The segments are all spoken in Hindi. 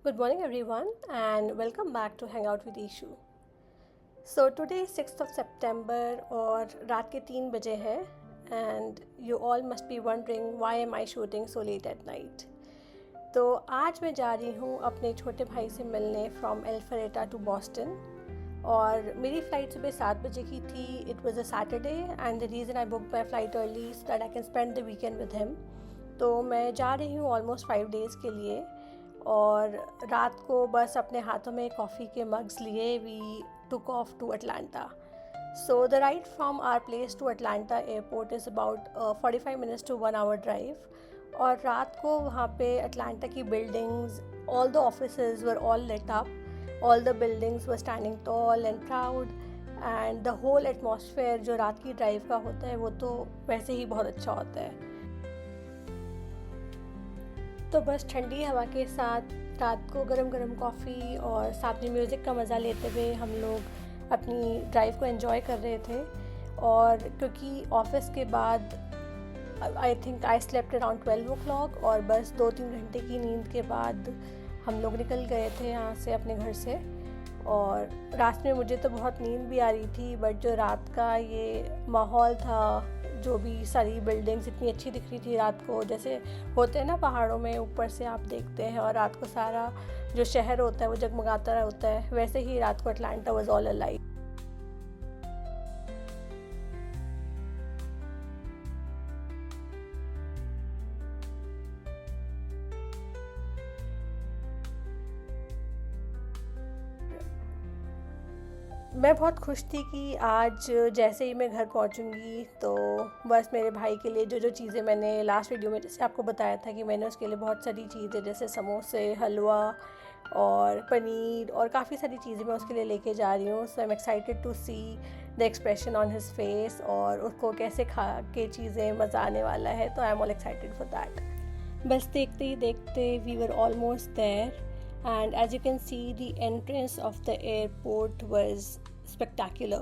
Good morning, everyone, and welcome back to Hang Out with Ishu. So today is 6th of September और रात के 3 बजे हैं and you all must be wondering why am I shooting so late at night. तो आज मैं जा रही हूँ अपने छोटे भाई से मिलने from Alpharetta to Boston और मेरी फ़्लाइट सुबह 7 बजे की थी. It was a Saturday and the reason I booked my flight early so that I can spend the weekend with him. तो मैं जा रही हूँ almost 5 days के लिए और रात को बस अपने हाथों में कॉफ़ी के मग्स लिए we took off to Atlanta. So the ride from our place to Atlanta airport is about 45 minutes to 1 hour drive. और रात को वहाँ पे अटलांटा की buildings, all the offices were all lit up, all the buildings were standing tall and proud and the whole atmosphere जो रात की ड्राइव का होता है वो तो वैसे ही बहुत अच्छा होता है. तो बस ठंडी हवा के साथ रात को गरम गरम कॉफ़ी और साथ में म्यूज़िक का मज़ा लेते हुए हम लोग अपनी ड्राइव को एंजॉय कर रहे थे. और क्योंकि ऑफिस के बाद आई think I slept around 12 o'clock और बस 2-3 घंटे की नींद के बाद हम लोग निकल गए थे यहाँ से अपने घर से. और रास्ते में मुझे तो बहुत नींद भी आ रही थी, बट जो रात का ये माहौल था, जो भी सारी बिल्डिंग्स इतनी अच्छी दिख रही थी रात को, जैसे होते हैं ना पहाड़ों में ऊपर से आप देखते हैं और रात को सारा जो शहर होता है वो जगमगाता होता है, वैसे ही रात को अटलांटा वाज ऑल अलाइव. मैं बहुत खुश थी कि आज जैसे ही मैं घर पहुंचूंगी तो बस मेरे भाई के लिए जो जो चीज़ें मैंने लास्ट वीडियो में जैसे आपको बताया था कि मैंने उसके लिए बहुत सारी चीज़ें जैसे समोसे, हलवा और पनीर और काफ़ी सारी चीज़ें मैं उसके लिए लेके जा रही हूँ. So I am excited to see the expression on his face और उसको कैसे खा के चीज़ें मज़ा आने वाला है. तो I am all excited for that. बस देखते ही देखते we were almost there and as you can see the entrance of the airport was spectacular.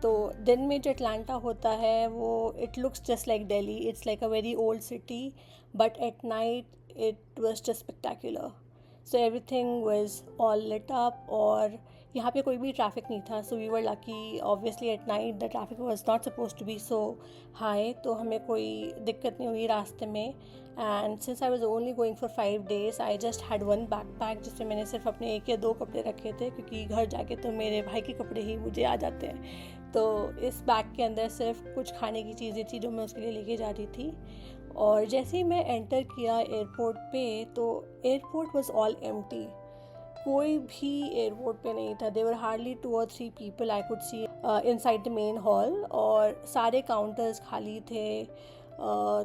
तो दिन में जो अटलांटा होता है वो it looks just like Delhi, it's like a very old city, but at night it was just spectacular. So everything was all lit up और यहाँ पे कोई भी ट्रैफिक नहीं था. So we were lucky. Obviously at night the traffic was not supposed to be so high, तो हमें कोई दिक्कत नहीं हुई रास्ते में. And since I was only going for 5 days, I just had one backpack जिसमें मैंने सिर्फ अपने 1 या 2 कपड़े रखे थे, क्योंकि घर जाके तो मेरे भाई के कपड़े ही मुझे आ जाते हैं. तो इस बैग के अंदर सिर्फ कुछ खाने की चीज़ें थी जो मैं उसके लिए लेके जा रही थी. और जैसे ही मैं एंटर किया एयरपोर्ट पे तो एयरपोर्ट वाज ऑल एम्प्टी. कोई भी एयरपोर्ट पे नहीं था. There were hardly 2 or 3 people I could see inside the main hall और सारे काउंटर्स खाली थे.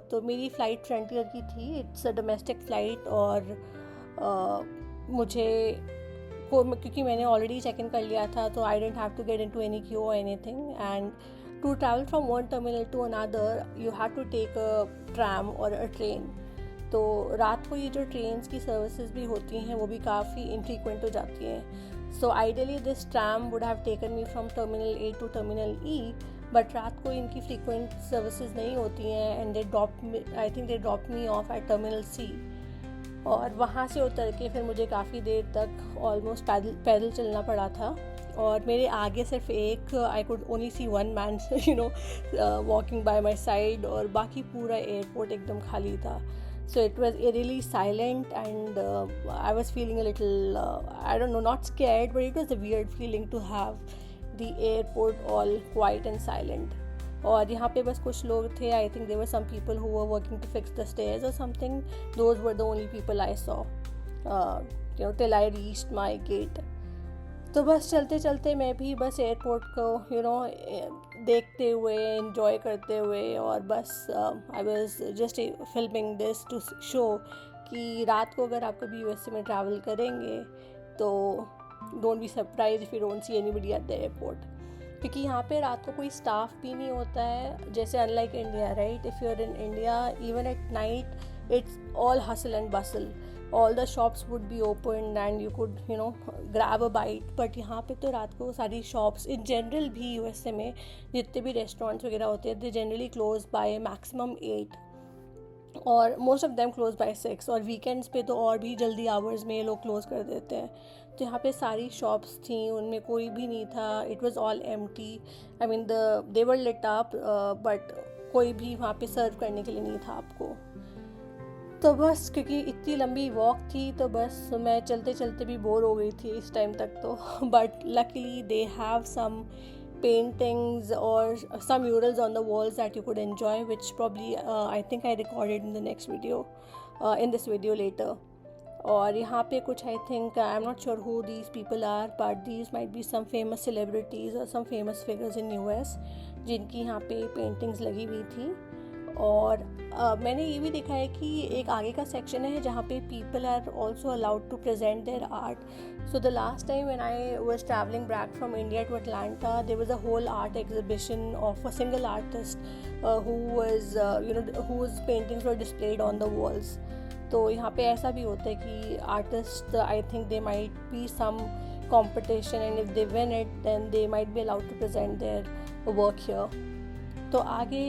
तो मेरी फ़्लाइट फ्रंटियर की थी. इट्स अ डोमेस्टिक फ़्लाइट और मुझे क्योंकि मैंने ऑलरेडी चेक इन कर लिया था तो I didn't have to get into any queue or anything. And to travel from one terminal to another you have to take a tram or a train. तो रात को ये जो ट्रेन्स की सर्विसेज भी होती हैं वो भी काफ़ी इनफ्रीक्वेंट हो जाती हैं. So ideally this tram would have taken me from terminal A to terminal E, but रात को इनकी फ्रीक्वेंट सर्विसेज नहीं होती हैं and I think they drop me off at terminal C. और वहाँ से उतर के फिर मुझे काफ़ी देर तक ऑलमोस्ट पैदल चलना पड़ा था. और मेरे आगे सिर्फ एक I could only see one man walking by my side और बाकी पूरा एयरपोर्ट एकदम खाली था. So it was eerily silent and I was feeling a little, I don't know, not scared, but it was a weird feeling to have the airport all quiet and silent. और यहाँ पे बस कुछ लोग थे. I think there were some people who were working to fix the stairs or something. Those were the only people I saw, till I reached my gate. तो बस चलते चलते मैं भी बस एयरपोर्ट को देखते हुए एंजॉय करते हुए और बस I was just filming this to show कि रात को अगर आप कभी यूएसए में ट्रैवल करेंगे तो don't be surprise if you don't see anybody at the airport. क्योंकि यहाँ पे रात को कोई स्टाफ भी नहीं होता है, जैसे unlike India, right. If you are in India even at night it's all hustle and bustle. all the shops would be open and you could grab a bite. but यहाँ पे तो रात को सारी shops in general भी यूएसए में जितने भी रेस्टोरेंट्स वगैरह होते हैं they generally close by maximum 8. और most of them close by 6, और वीकेंड्स पे तो और भी जल्दी आवर्स में ये लोग क्लोज़ कर देते हैं। तो यहाँ पे सारी शॉप्स थी, उनमें कोई भी नहीं था, it was all empty. I mean they were lit up, but कोई भी वहाँ पे सर्व करने के लिए नहीं था आपको। तो बस क्योंकि इतनी लंबी वॉक थी तो बस मैं चलते चलते भी बोर हो गई थी इस टाइम तक तो but luckily they have some paintings or some murals on the walls that you could enjoy, which probably I think I recorded in the next video, in this video later. और यहाँ पे कुछ I think I'm not sure who these people are, but these might be some famous celebrities or some famous figures in US जिनकी यहाँ पे paintings लगी हुई थी। और मैंने ये भी देखा है कि एक आगे का सेक्शन है जहाँ पे people are also allowed to present their art. So the last time when I was traveling back from India to Atlanta, there was a whole art exhibition of a single artist whose paintings were displayed on the walls. तो यहाँ पे ऐसा भी होता है कि artists, I think there might be some competition, and if they win it, then they might be allowed to present their work here. तो आगे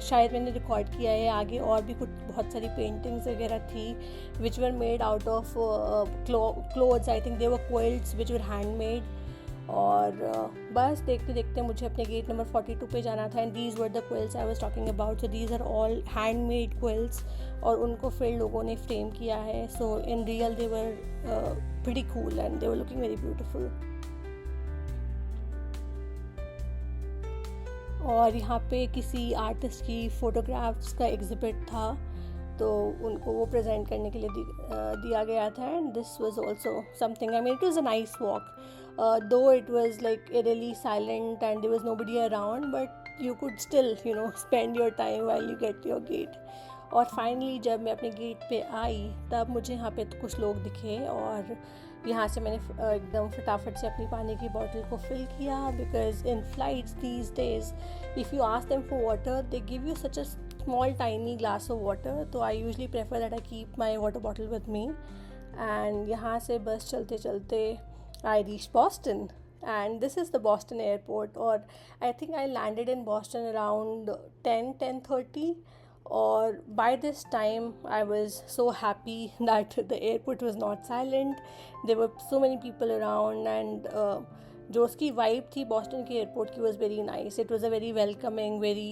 शायद मैंने रिकॉर्ड किया है, आगे और भी कुछ बहुत सारी पेंटिंग्स वगैरह थी which were made out of clothes. I think they were quilts which were handmade. और बस देखते देखते मुझे अपने गेट नंबर 42 पे जाना था, and these were the quilts I was talking about. So these are all handmade quilts, और उनको फिर लोगों ने फ्रेम किया है। So in real they were pretty cool and they were looking very beautiful. और यहाँ पे किसी आर्टिस्ट की फ़ोटोग्राफ्स का एग्जिबिट था, तो उनको वो प्रेजेंट करने के लिए दिया गया था। And this was also something, I mean it was a nice walk, though it was like really silent and there was nobody around, but you could still spend your time while you get your gate. और फाइनली जब मैं अपने गेट पे आई तब मुझे यहाँ पे कुछ लोग दिखे, और यहाँ से मैंने एकदम फटाफट से अपनी पानी की बॉटल को फिल किया, because in flights these days if you ask them for water they give you such a small tiny glass of water. तो I usually prefer that I keep my water bottle with me. And यहाँ से बस चलते चलते I reach Boston, and this is the Boston airport, or I think I landed in Boston around 10:30, or by this time I was so happy that the airport was not silent. There were so many people around, and जो उसकी vibe थी Boston के airport की was very nice. It was a very welcoming, very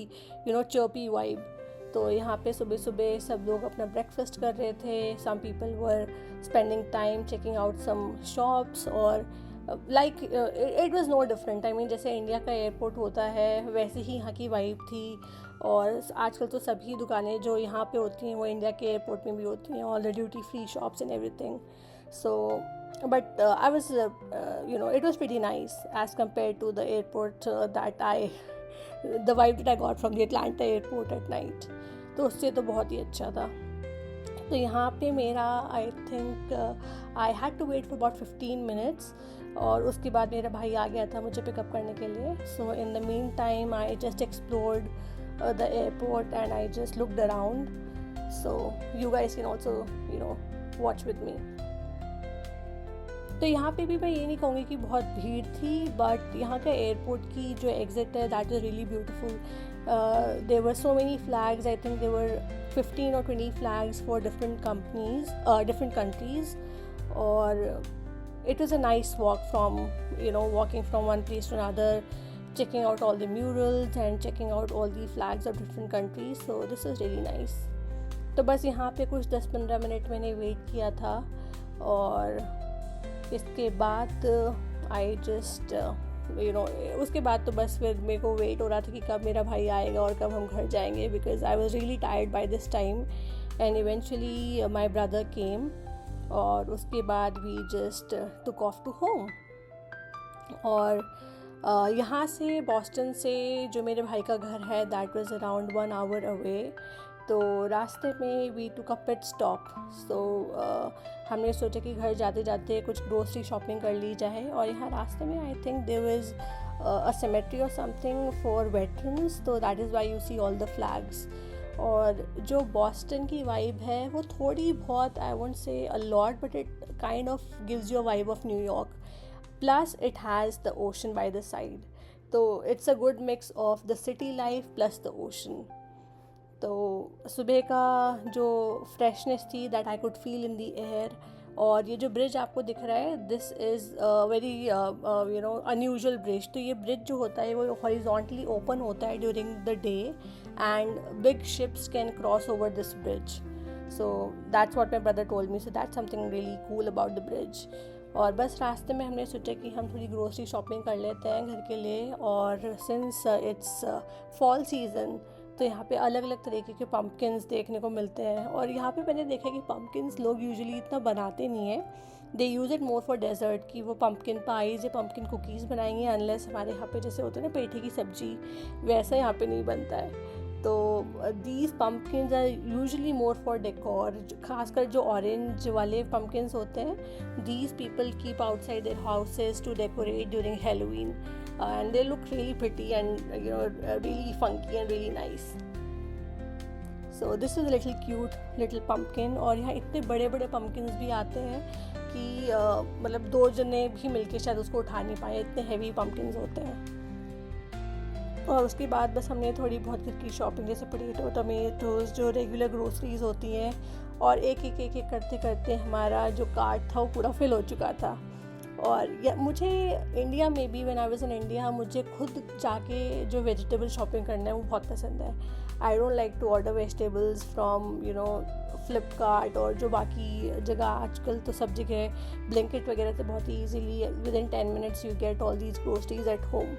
chirpy vibe. तो यहाँ पे सुबह सुबह सब लोग अपना ब्रेकफास्ट कर रहे थे. Some people were spending time checking out some shops, और like it was no different. I mean जैसे इंडिया का एयरपोर्ट होता है वैसे ही यहाँ की वाइब थी. और आजकल तो सभी दुकानें जो यहाँ पे होती हैं वो इंडिया के एयरपोर्ट में भी होती हैं, all the duty free shops and everything. So but I was it was pretty nice as compared to the airport the vibe that I got from the Atlanta airport at night. तो उससे तो बहुत ही अच्छा था. तो यहाँ पे मेरा I think I had to wait for about 15 minutes, और उसके बाद मेरा भाई आ गया था मुझे पिकअप करने के लिए. So in the meantime I just explored the airport and I just looked around. So you guys can also watch with me. तो यहाँ पे भी मैं ये नहीं कहूँगी कि बहुत भीड़ थी, बट यहाँ का एयरपोर्ट की जो एग्ज़िट है that is really beautiful. There were so many flags. I think there were 15 or 20 flags for different countries. Or it was a nice walk from, walking from one place to another, checking out all the murals and checking out all the flags of different countries. So this is really nice. तो बस यहाँ पे कुछ 10-15 मिनट मैंने वेट किया था, और इसके बाद आई जस्ट उसके बाद तो बस फिर मेरे को वेट हो रहा था कि कब मेरा भाई आएगा और कब हम घर जाएंगे, because I was really tired by this time. And eventually my brother came, और उसके बाद we just took off to home. और यहाँ से बॉस्टन से जो मेरे भाई का घर है that was around 1 hour away. तो रास्ते में we took a pit stop. सो हमने सोचा कि घर जाते जाते कुछ ग्रोसरी शॉपिंग कर ली जाए. और यहाँ रास्ते में I think there was a cemetery और समथिंग फॉर वेटरन्स, तो that is why you see all the flags. और जो बॉस्टन की वाइब है वो थोड़ी बहुत, I won't say a lot, but it kind of gives you a vibe of New York. Plus it has the ocean by the side, तो it's a good mix of the city life plus the ocean. तो सुबह का जो फ्रेशनेस थी that I could feel in the air. और ये जो ब्रिज आपको दिख रहा है, this is very unusual bridge. तो ये ब्रिज जो होता है वो हॉरिजॉन्टली ओपन होता है during the day, and big ships can cross over this bridge. So that's what my brother told me, so that's something really cool about the bridge. और बस रास्ते में हमने सोचा कि हम थोड़ी ग्रोसरी शॉपिंग कर लेते हैं घर के लिए। और सिंस इट्स फॉल सीज़न, तो यहाँ पे अलग अलग तरीके के पम्पकिन्स देखने को मिलते हैं। और यहाँ पे मैंने देखा कि पम्पकिन्स लोग यूजुअली इतना बनाते नहीं हैं, they use it more for dessert, कि वो पम्पकिन पाइज़ या पम्पकिन कुकीज़ बनाएंगे। अनलेस हमारे यहाँ पे जैसे होते हैं ना पेठे की सब्ज़ी, वैसा यहाँ पे नहीं बनता है। तो these pumpkins are usually more for decor. खासकर जो ऑरेंज वाले पम्पकिन्स होते हैं, these people keep outside their houses to decorate during Halloween, and they look really pretty and really funky and really nice. So this is a little cute little pumpkin। और यहाँ इतने बड़े बड़े pumpkins भी आते हैं कि मतलब 2 जने भी मिलके शायद उसको उठा नहीं पाए, इतने हेवी pumpkins होते हैं। और उसके बाद बस हमने थोड़ी बहुत घर की शॉपिंग, जैसे पोटैटो, टमेटोज़, जो रेगुलर ग्रोसरीज होती हैं, और एक एक करते करते हमारा जो कार्ट था वो पूरा फिल हो चुका था। और मुझे इंडिया में भी, when I was in India, मुझे खुद जाके जो वेजिटेबल शॉपिंग करना है वो बहुत पसंद है। I don't like to order vegetables from Flipkart, और जो बाकी जगह आजकल तो सब जगह ब्लिंकिट वगैरह से बहुत easily with in 10 minutes you get all these groceries at home.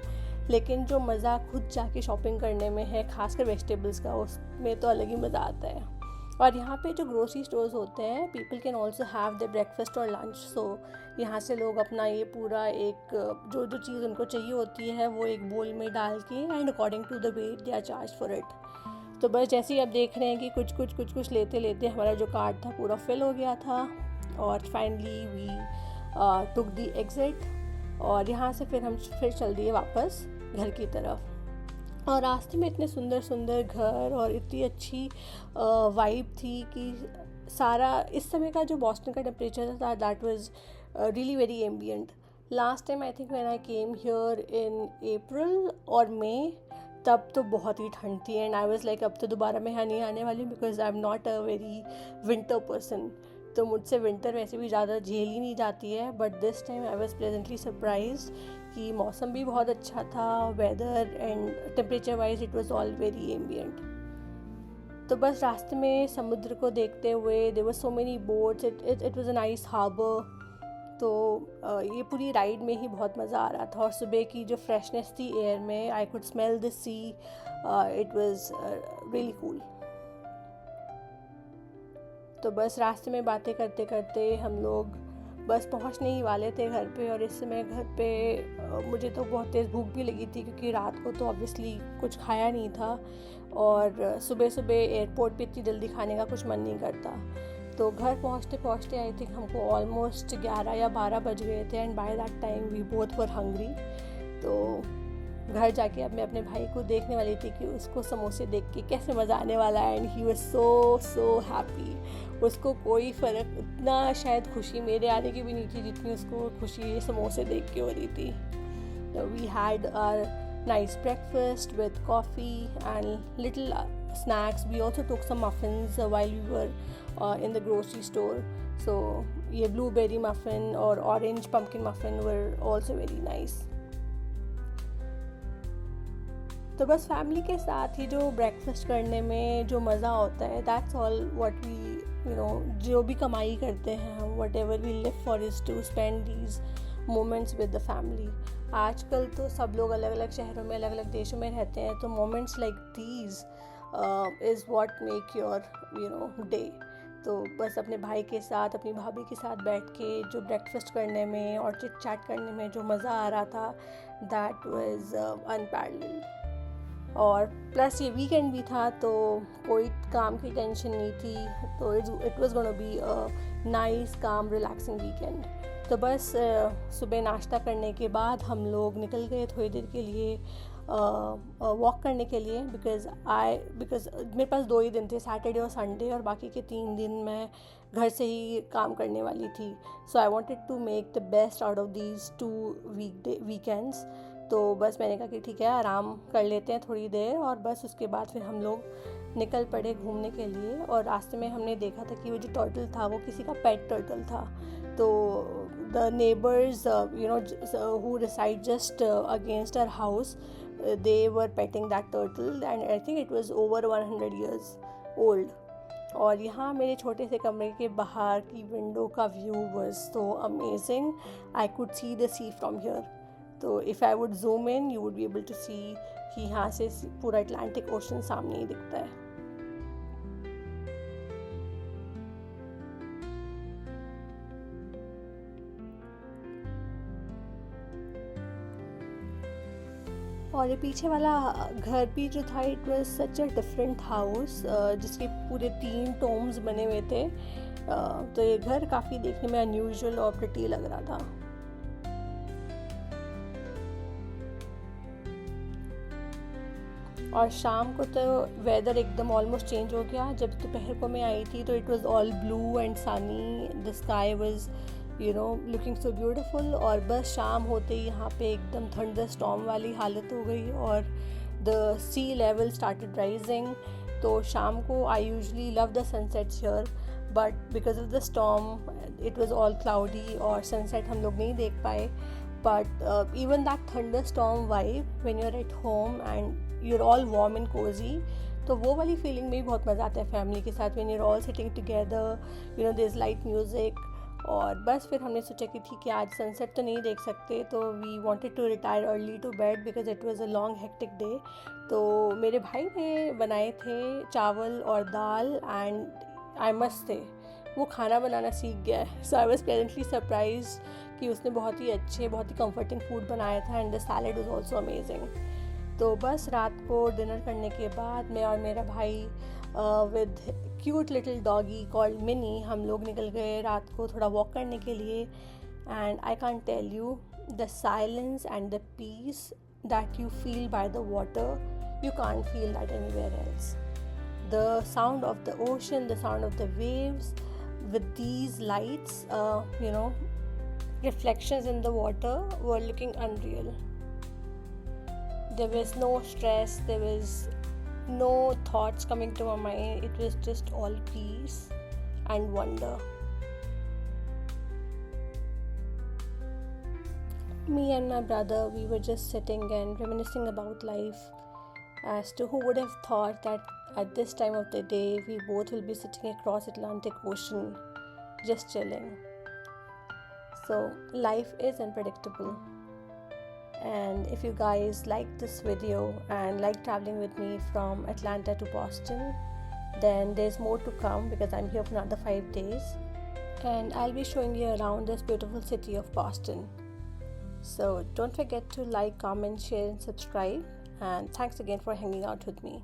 लेकिन जो मज़ा खुद जाके शॉपिंग करने में है, खासकर वेजिटेबल्स का, उसमें तो अलग ही मज़ा आता है। और यहाँ पे जो ग्रोसरी स्टोर्स होते हैं, people can also have the breakfast और लंच। सो यहाँ से लोग अपना ये पूरा एक जो जो चीज़ उनको चाहिए होती है वो एक बोल में डाल के, and according to the weight they are charge for it. तो बस जैसे ही आप देख रहे हैं कि कुछ लेते लेते हमारा जो कार्ट था पूरा फिल हो गया था। और finally we took the exit, और यहाँ से फिर हम चल दिए वापस घर की तरफ। और रास्ते में इतने सुंदर सुंदर घर और इतनी अच्छी वाइब थी कि सारा, इस समय का जो बॉस्टन का टेम्परेचर था, that was really very ambient. Last time I think when I came here in April और मई, तब तो बहुत ही ठंड थी, एंड आई वाज लाइक अब तो दोबारा मैं यहाँ नहीं आने वाली, because I am not a very winter person. तो मुझसे विंटर वैसे भी ज़्यादा झेल ही नहीं जाती है। But this time I was pleasantly surprised कि मौसम भी बहुत अच्छा था, weather and temperature wise it was all very ambient. तो बस रास्ते में समुद्र को देखते हुए, there were so many boats, it was a nice harbour. तो ये पूरी राइड में ही बहुत मज़ा आ रहा था। और सुबह की जो फ्रेशनेस थी एयर में, I could smell the sea, it was really cool. तो बस रास्ते में बातें करते करते हम लोग बस पहुंचने ही वाले थे घर पे। और इस समय घर पे मुझे तो बहुत तेज़ भूख भी लगी थी, क्योंकि रात को तो ऑब्वियसली कुछ खाया नहीं था, और सुबह सुबह एयरपोर्ट पे इतनी जल्दी खाने का कुछ मन नहीं करता। तो घर पहुंचते पहुंचते आई थिंक हमको ऑलमोस्ट 11 या 12 बज गए थे, and by that time we both were hungry. तो घर जाके अब मैं अपने भाई को देखने वाली थी कि उसको समोसे देख के कैसे मज़ा आने वाला है, and he was so happy. उसको कोई फ़र्क, इतना शायद खुशी मेरे आने की भी नहीं थी जितनी उसको खुशी समोसे देख के हो रही थी। We had our nice breakfast with coffee and little snacks. We also took some muffins while we were in the grocery store. So ये blueberry muffin और orange pumpkin muffin were also very nice. तो बस फैमिली के साथ ही जो ब्रेकफास्ट करने में जो मज़ा होता है, दैट्स ऑल व्हाट वी जो भी कमाई करते हैं हम, whatever we live for is to spend these moments with the family. आजकल तो सब लोग अलग अलग शहरों में, अलग अलग देशों में रहते हैं, तो moments like these is what make your day. तो बस अपने भाई के साथ, अपनी भाभी के साथ बैठ के जो ब्रेकफास्ट करने में और चिट चैट करने में जो मज़ा आ रहा था, दैट वाज अनपैरेलल्ड। और प्लस ये वीकेंड भी था, तो कोई काम की टेंशन नहीं थी, तो it was gonna be a nice काम रिलैक्सिंग वीकेंड। तो बस सुबह नाश्ता करने के बाद हम लोग निकल गए थोड़ी देर के लिए वॉक करने के लिए, बिकॉज़ मेरे पास 2 ही दिन थे, सैटरडे और संडे, और बाकी के 3 दिन मैं घर से ही काम करने वाली थी। So I wanted to make the best out of these 2 weekends. तो बस मैंने कहा कि ठीक है, आराम कर लेते हैं थोड़ी देर, और बस उसके बाद फिर हम लोग निकल पड़े घूमने के लिए। और रास्ते में हमने देखा था कि वो जो टर्टल था वो किसी का पेट टर्टल था। तो the neighbours who reside just against our house, they were petting that turtle and I think it was over 100 years old. और यहाँ मेरे छोटे से कमरे के बाहर की विंडो का view was so amazing. I could see the sea from here. तो if I would zoom in you would be able to see कि यहाँ से पूरा अटलांटिक ओशन सामने ही दिखता है। और ये पीछे वाला घर भी जो था it was such a different house, जिसके पूरे 3 टोम्स बने हुए थे। तो ये घर काफ़ी देखने में अनयूजुअल और प्रिटी लग रहा था। और शाम को तो वेदर एकदम ऑलमोस्ट चेंज हो गया। जब दोपहर को मैं आई थी तो it was all blue and Sunny, the sky was looking so beautiful. और बस शाम होते ही यहाँ पे एकदम थंडर स्टॉर्म वाली हालत हो गई और the sea level started rising. तो शाम को I usually love the sunsets here, but because of the storm it was all cloudy और सनसेट हम लोग नहीं देख पाए। But even that thunder storm vibe when you are at home and you are all warm and cosy, तो वो वाली फीलिंग में भी बहुत मज़ा आता है फैमिली के साथ। When you are all sitting together, there is light music. और बस फिर हमने सोचा कि ठीक है आज सनसेट तो नहीं देख सकते, तो we wanted to retire early to bed because it was a long hectic day. तो मेरे भाई ने बनाए थे चावल और दाल एंड आई मस्ट से वो खाना बनाना सीख गया है। सो आई वाज प्लेजेंटली सरप्राइज कि उसने बहुत ही अच्छे बहुत ही कंफर्टिंग फूड बनाया था and the salad was also amazing. तो बस रात को डिनर करने के बाद मैं और मेरा भाई with cute little doggy called mini हम लोग निकल गए रात को थोड़ा वॉक करने के लिए। And I can't tell you the silence and the peace that you feel by the water, you can't feel that anywhere else. The sound of the ocean, the sound of the waves with these lights, reflections in the water were looking unreal. There was no stress, there was no thoughts coming to my mind. It was just all peace and wonder. Me and my brother, we were just sitting and reminiscing about life. As to who would have thought that at this time of the day we both will be sitting across Atlantic Ocean just chilling. So life is unpredictable, and if you guys like this video and like traveling with me from Atlanta to Boston, then there's more to come because I'm here for another 5 days and I'll be showing you around this beautiful city of Boston. So don't forget to like, comment, share and subscribe. And thanks again for hanging out with me.